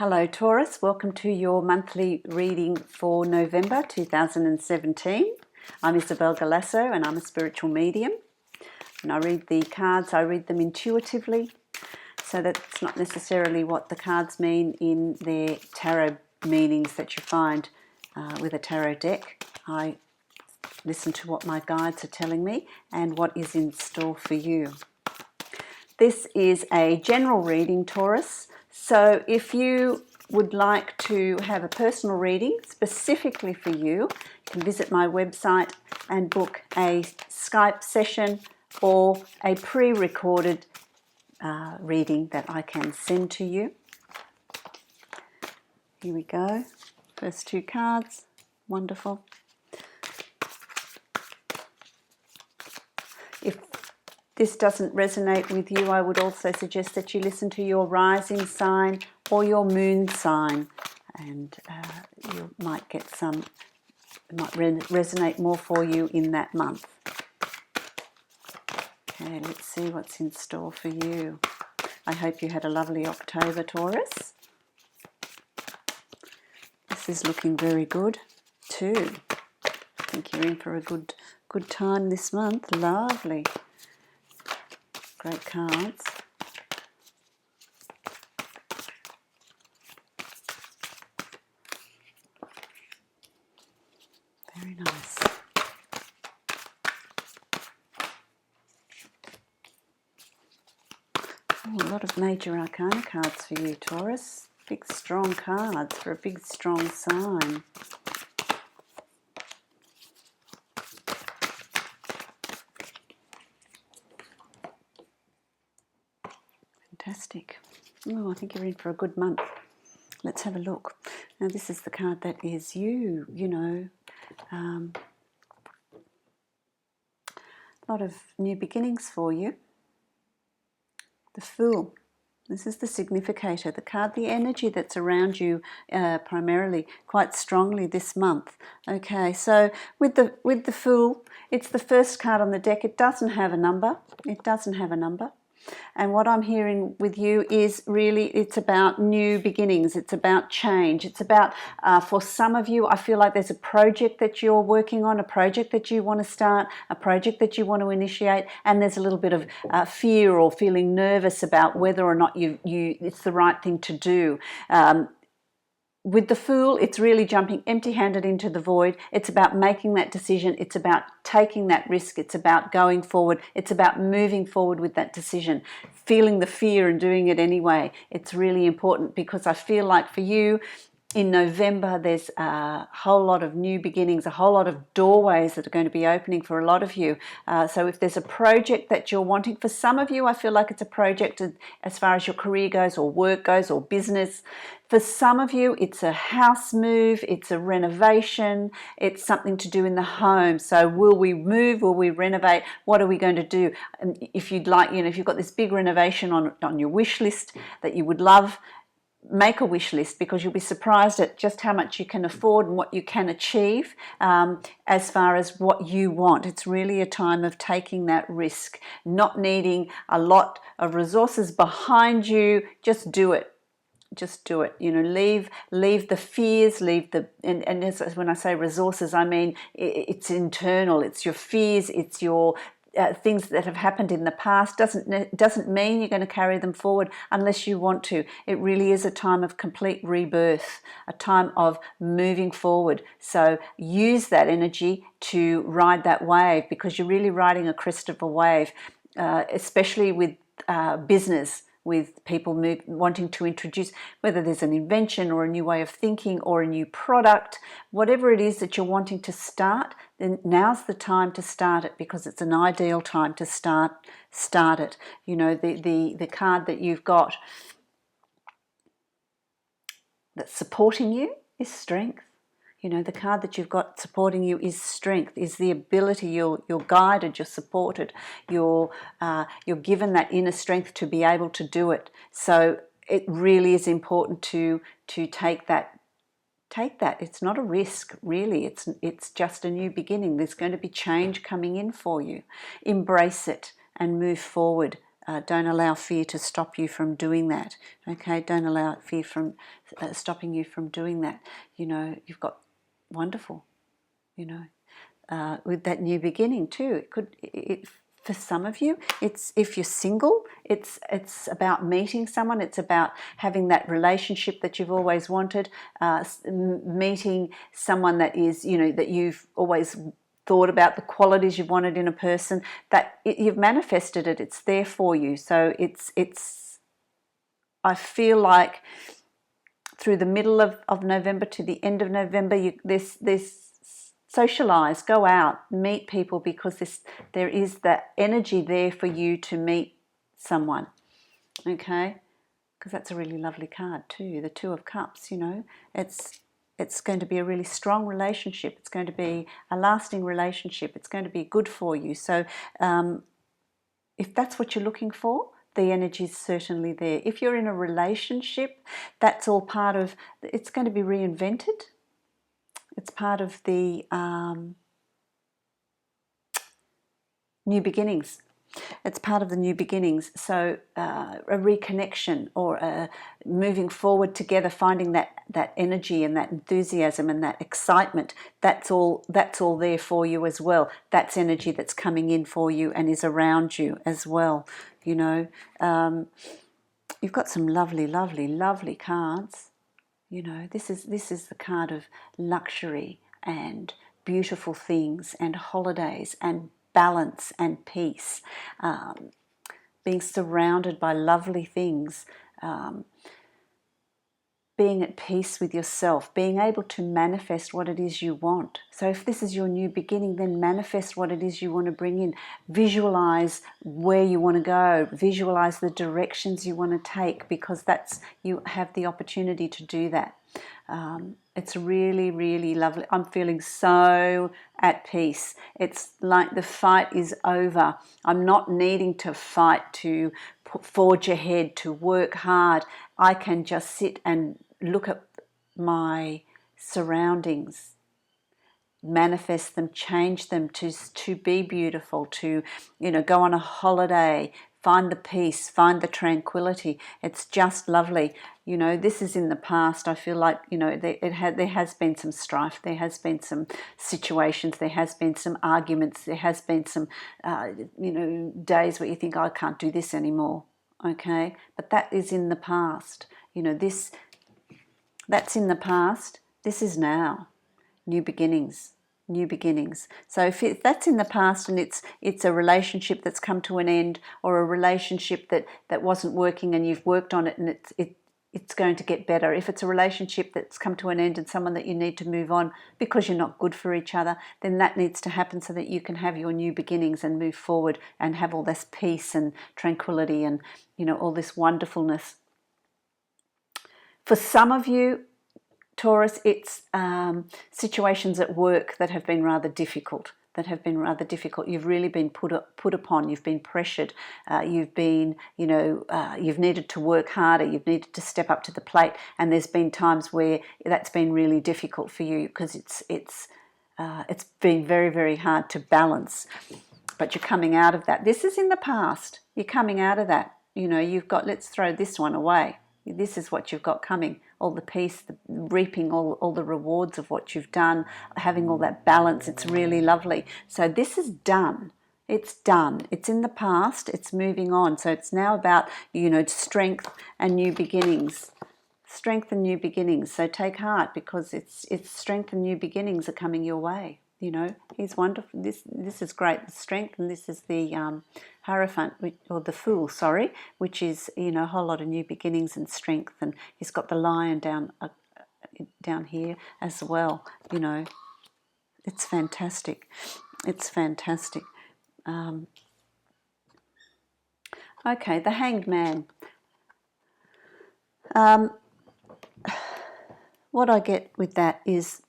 Hello Taurus, welcome to your monthly reading for November 2017. I'm Isabel Galasso and I'm a spiritual medium. When I read the cards, I read them intuitively, so that's not necessarily what the cards mean in their tarot meanings that you find with a tarot deck. I listen to what my guides are telling me and what is in store for you. This is a general reading, Taurus. So if you would like to have a personal reading specifically for you, you can visit my website and book a Skype session or a pre-recorded reading that I can send to you. Here we go. First two cards. Wonderful. If this doesn't resonate with you, I would also suggest that you listen to your rising sign or your moon sign, and you might get some, it might resonate more for you in that month. Okay, let's see what's in store for you. I hope you had a lovely October, Taurus. This is looking very good too. I think you're in for a good time this month. Lovely. Great cards. Very nice. Oh, a lot of major arcana cards for you, Taurus. Big strong cards for a big strong sign. Fantastic. Oh, I think you're in for a good month. Let's have a look. Now this is the card that is you, a lot of new beginnings for you. The Fool. This is the significator, the card, the energy that's around you primarily quite strongly this month. Okay, so with the Fool, it's the first card on the deck. It doesn't have a number. It doesn't have a number. And what I'm hearing with you is really, it's about new beginnings. It's about change. It's about, for some of you, I feel like there's a project that you're working on, a project that you want to start, a project that you want to initiate, and there's a little bit of fear or feeling nervous about whether or not it's the right thing to do. With the Fool, it's really jumping empty-handed into the void. It's about making that decision. It's about taking that risk. It's about going forward. It's about moving forward with that decision, feeling the fear and doing it anyway. It's really important because I feel like for you, in November, there's a whole lot of new beginnings, a whole lot of doorways that are going to be opening for a lot of you. So if there's a project that you're wanting, for some of you, I feel like it's a project as far as your career goes or work goes or business. For some of you, it's a house move, it's a renovation, it's something to do in the home. So will we move, will we renovate, what are we going to do? And if you'd like, if you've got this big renovation on your wish list that you would love, make a wish list, because you'll be surprised at just how much you can afford and what you can achieve as far as what you want. It's really a time of taking that risk, not needing a lot of resources behind you. Just do it. Just do it. Leave the fears, and when I say resources, I mean it's internal. It's your fears. It's your things that have happened in the past. Doesn't mean you're going to carry them forward unless you want to. It really is a time of complete rebirth, a time of moving forward. So use that energy to ride that wave, because you're really riding a crest of a wave, especially with business, with people wanting to introduce, whether there's an invention or a new way of thinking or a new product, whatever it is that you're wanting to start, then now's the time to start it, because it's an ideal time to start it. The card that you've got that's supporting you is strength. The card that you've got supporting you is strength, is the ability. You're guided, you're supported, you're given that inner strength to be able to do it. So it really is important to take that. It's not a risk, really. It's just a new beginning. There's going to be change coming in for you. Embrace it and move forward Don't allow fear to stop you from doing that. Okay, don't allow fear from stopping you from doing that. You know, you've got wonderful. You know, with that new beginning too. For some of you, it's if you're single, it's about meeting someone. It's about having that relationship that you've always wanted, meeting someone that is, you know, that you've always thought about, the qualities you wanted in a person, that you've manifested it. It's there for you. So it's I feel like through the middle of November to the end of November, this socialize, go out, meet people, because there is that energy there for you to meet someone, okay? Because that's a really lovely card too, the Two of Cups. You know, it's going to be a really strong relationship. It's going to be a lasting relationship. It's going to be good for you. So if that's what you're looking for, the energy is certainly there. If you're in a relationship, that's all part of, it's going to be reinvented. It's part of the new beginnings. It's part of the new beginnings. So a reconnection, or moving forward together, finding that energy and that enthusiasm and that excitement. That's all there for you as well. That's energy that's coming in for you and is around you as well. You know, you've got some lovely, lovely, lovely cards. You know, this is the card of luxury and beautiful things and holidays and balance and peace, being surrounded by lovely things, being at peace with yourself, being able to manifest what it is you want. So if this is your new beginning, then manifest what it is you want to bring in. Visualize where you want to go. Visualize the directions you want to take, because you have the opportunity to do that. It's really, really lovely. I'm feeling so at peace. It's like the fight is over. I'm not needing to fight to forge ahead, to work hard. I can just sit and look at my surroundings, manifest them, change them to be beautiful, to, you know, go on a holiday, find the peace, find the tranquility. It's just lovely. You know, this is in the past. I feel like, you know, there has been some strife, there has been some situations, there has been some arguments, there has been some, you know, days where you think, I can't do this anymore. Okay, but that is in the past. You know, that's in the past. This is now. New beginnings. New beginnings. So if that's in the past and it's a relationship that's come to an end, or a relationship that wasn't working and you've worked on it and it's going to get better. If it's a relationship that's come to an end and someone that you need to move on because you're not good for each other, then that needs to happen so that you can have your new beginnings and move forward and have all this peace and tranquility and, you know, all this wonderfulness. For some of you, Taurus, it's situations at work that have been rather difficult. You've really been put upon. You've been pressured. You've been, you know, you've needed to work harder. You've needed to step up to the plate. And there's been times where that's been really difficult for you, because it's been very, very hard to balance. But you're coming out of that. This is in the past. You're coming out of that. You know, you've got, let's throw this one away. This is what you've got coming. All the peace, reaping all the rewards of what you've done, having all that balance. It's really lovely. So this is done. It's done. It's in the past. It's moving on. So it's now about, you know, strength and new beginnings. Strength and new beginnings. So take heart, because it's strength and new beginnings are coming your way. You know, he's wonderful. This is great. The strength, and this is the Hierophant, or the Fool, sorry, which is, you know, a whole lot of new beginnings and strength. And he's got the Lion down here as well. You know, it's fantastic. It's fantastic. Okay, the Hanged Man. What I get with that is,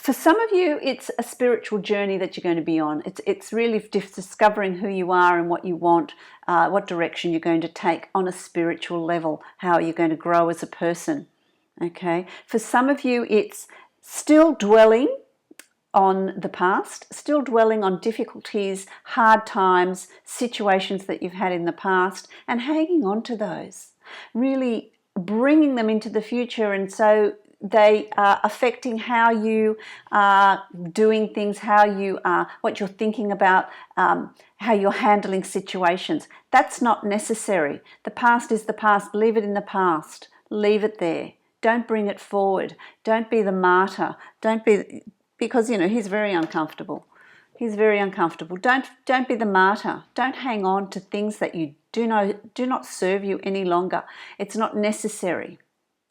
for some of you, it's a spiritual journey that you're going to be on. It's really discovering who you are and what you want, what direction you're going to take on a spiritual level, how you're going to grow as a person. Okay. For some of you, it's still dwelling on the past, still dwelling on difficulties, hard times, situations that you've had in the past, and hanging on to those, really bringing them into the future, and so they are affecting how you are doing things, how you are, what you're thinking about, how you're handling situations. That's not necessary. The past is the past. Leave it in the past. Leave it there. Don't bring it forward. Don't be the martyr. Don't be, because he's very uncomfortable. He's very uncomfortable. Don't be the martyr. Don't hang on to things that you do not serve you any longer. It's not necessary.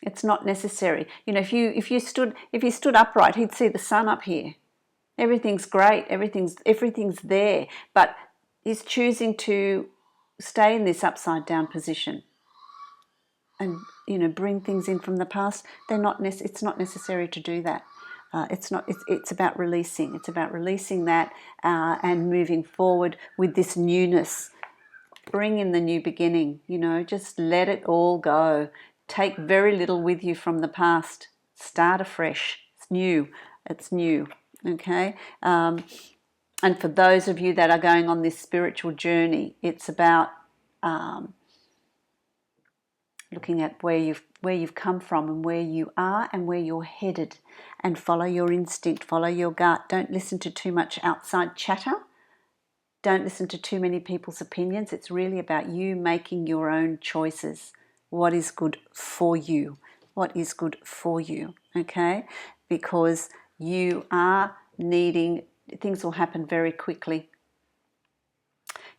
It's not necessary. If you stood upright, he'd see the sun up here. Everything's great. Everything's there. But he's choosing to stay in this upside down position and bring things in from the past. It's not necessary to do that. It's about releasing. It's about releasing that and moving forward with this newness. Bring in the new beginning. Just let it all go. Take very little with you from the past. Start afresh. It's new. It's new. Okay. And for those of you that are going on this spiritual journey, it's about looking at where you've come from and where you are and where you're headed, and follow your instinct, follow your gut. Don't listen to too much outside chatter. Don't listen to too many people's opinions. It's really about you making your own choices. What is good for you? What is good for you? Okay? Because you are needing, things will happen very quickly.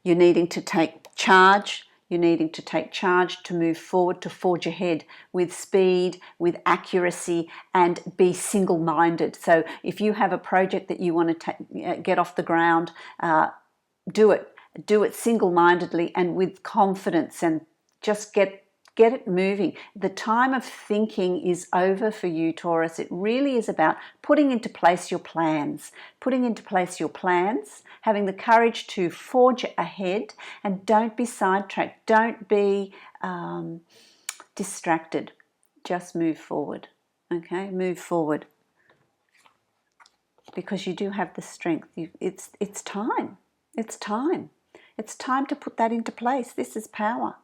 You're needing to take charge. You're needing to take charge to move forward, to forge ahead with speed, with accuracy, and be single-minded. So if you have a project that you want to get off the ground, do it. Do it single-mindedly and with confidence, and just get it moving. The time of thinking is over for you, Taurus. It really is about putting into place your plans. Putting into place your plans, having the courage to forge ahead, and don't be sidetracked. Don't be distracted. Just move forward. Okay? Move forward. Because you do have the strength. It's time. It's time. It's time to put that into place. This is power.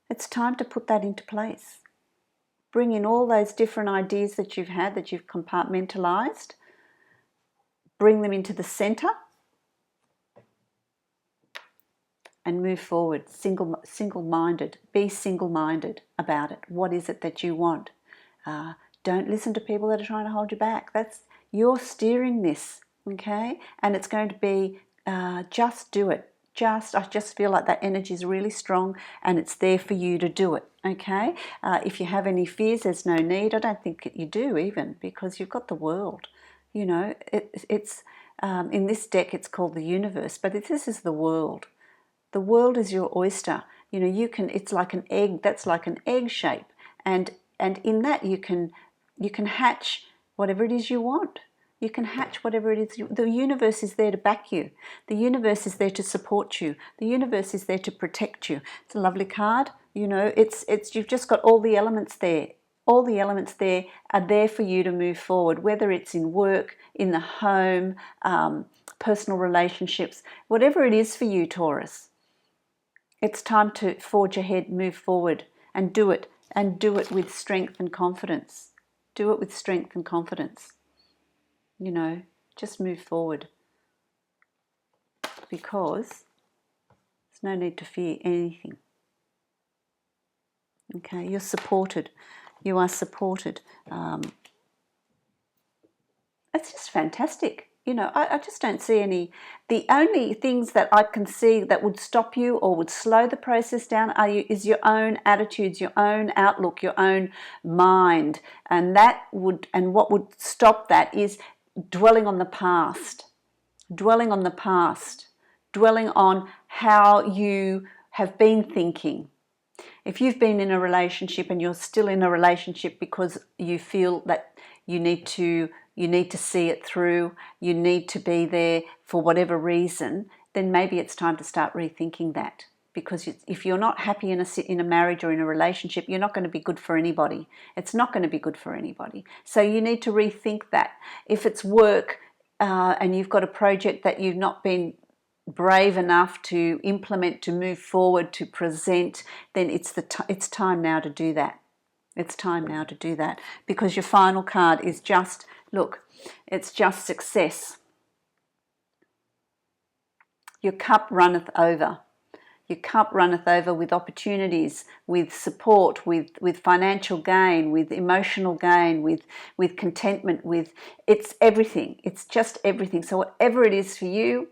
It's time to put that into place. Bring in all those different ideas that you've had, that you've compartmentalized. Bring them into the center and move forward. Single-minded. Be single-minded about it. What is it that you want? Don't listen to people that are trying to hold you back. You're steering this, okay? And it's going to be just do it. I just feel like that energy is really strong, and it's there for you to do it, okay? If you have any fears, there's no need. I don't think you do even, because you've got the world. It's in this deck it's called the universe, but this is the world. The world is your oyster. It's like an egg. That's like an egg shape, and in that you can hatch whatever it is you want. You can hatch whatever it is. The universe is there to back you. The universe is there to support you. The universe is there to protect you. It's a lovely card. You've just got all the elements there. All the elements there are there for you to move forward, whether it's in work, in the home, personal relationships, whatever it is for you, Taurus. It's time to forge ahead, move forward, and do it with strength and confidence. Do it with strength and confidence. Just move forward, because there's no need to fear anything. Okay, you're supported. You are supported. It's just fantastic. I just don't see any. The only things that I can see that would stop you or would slow the process down is your own attitudes, your own outlook, your own mind, and what would stop that is dwelling on the past, dwelling on how you have been thinking. If you've been in a relationship and you're still in a relationship because you feel that you need to see it through, you need to be there for whatever reason, then maybe it's time to start rethinking that. Because if you're not happy in a marriage or in a relationship, you're not going to be good for anybody. It's not going to be good for anybody. So you need to rethink that. If it's work, and you've got a project that you've not been brave enough to implement, to move forward, to present, then it's time now to do that. It's time now to do that, because your final card is just, look, it's just success. Your cup runneth over. Your cup runneth over with opportunities, with support, with financial gain, with emotional gain, with contentment, it's everything. It's just everything. So whatever it is for you,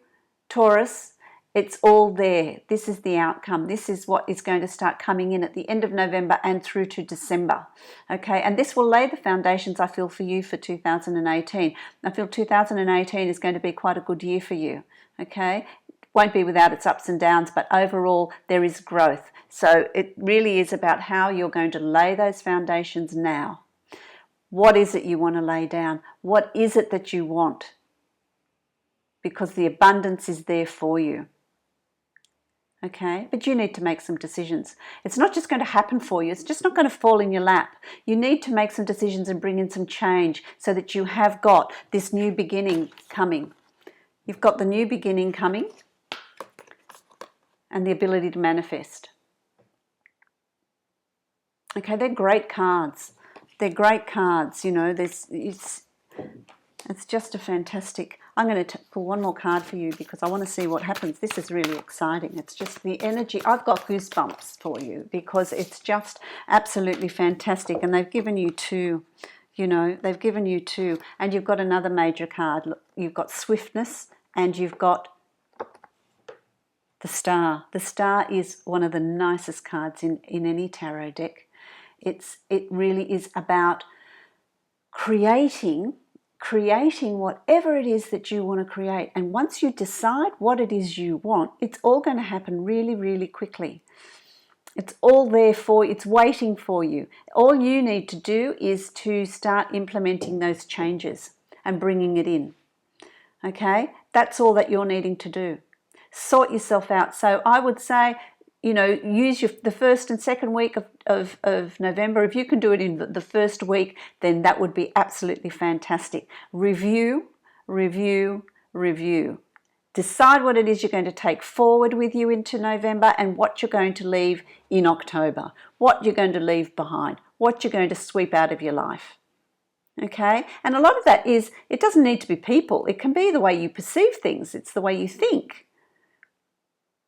Taurus, it's all there. This is the outcome. This is what is going to start coming in at the end of November and through to December. Okay, and this will lay the foundations, I feel, for you for 2018. I feel 2018 is going to be quite a good year for you. Okay, won't be without its ups and downs, but overall there is growth. So it really is about how you're going to lay those foundations now. What is it you want to lay down? What is it that you want? Because the abundance is there for you. Okay, but you need to make some decisions. It's not just going to happen for you. It's just not going to fall in your lap. You need to make some decisions and bring in some change so that you have got this new beginning coming. You've got the new beginning coming and the ability to manifest. Okay, they're great cards. They're great cards, you know. It's just a fantastic... I'm going to pull one more card for you because I want to see what happens. This is really exciting. It's just the energy. I've got goosebumps for you because it's just absolutely fantastic. And they've given you two, you know, they've given you two. And you've got another major card. Look, you've got swiftness and you've got the Star. The Star is one of the nicest cards in any tarot deck. It really is about creating whatever it is that you want to create. And once you decide what it is you want, it's all going to happen really, really quickly. It's all there for you. It's waiting for you. All you need to do is to start implementing those changes and bringing it in. Okay? That's all that you're needing to do. Sort yourself out. So I would say, you know, use the first and second week of November. If you can do it in the first week, then that would be absolutely fantastic. Review, review, review. Decide what it is you're going to take forward with you into November and what you're going to leave in October. What you're going to leave behind. What you're going to sweep out of your life. Okay? And a lot of that is, it doesn't need to be people. It can be the way you perceive things. It's the way you think.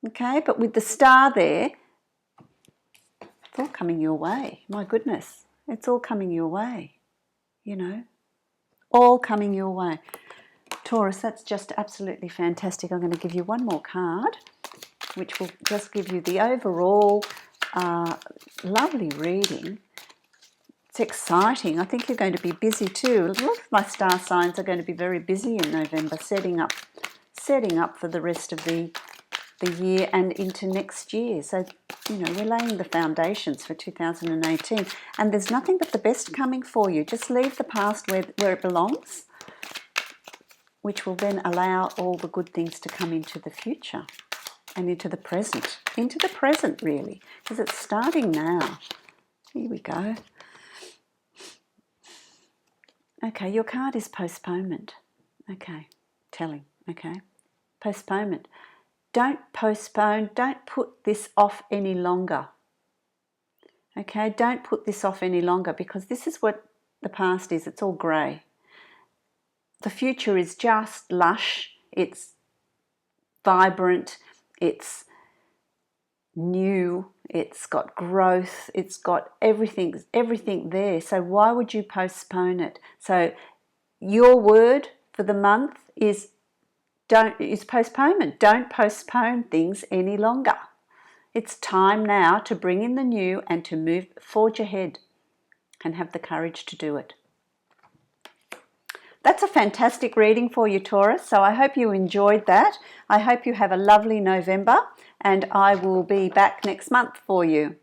Okay, but with the Star there, it's all coming your way. My goodness, it's all coming your way, you know, all coming your way. Taurus, that's just absolutely fantastic. I'm going to give you one more card, which will just give you the overall lovely reading. It's exciting. I think you're going to be busy too. A lot of my star signs are going to be very busy in November, setting up for the rest of the year and into next year. So, you know, we're laying the foundations for 2018, and there's nothing but the best coming for you. Just leave the past where it belongs, which will then allow all the good things to come into the future and into the present really, because it's starting now. Here we go. Okay, your card is postponement. Okay, telling. Okay, postponement. Don't postpone, don't put this off any longer. Okay, don't put this off any longer, because this is what the past is. It's all grey. The future is just lush, it's vibrant, it's new, it's got growth, it's got everything there. So why would you postpone it? So your word for the month is postponement. Don't postpone things any longer. It's time now to bring in the new and to forge ahead and have the courage to do it. That's a fantastic reading for you, Taurus. So I hope you enjoyed that. I hope you have a lovely November, and I will be back next month for you.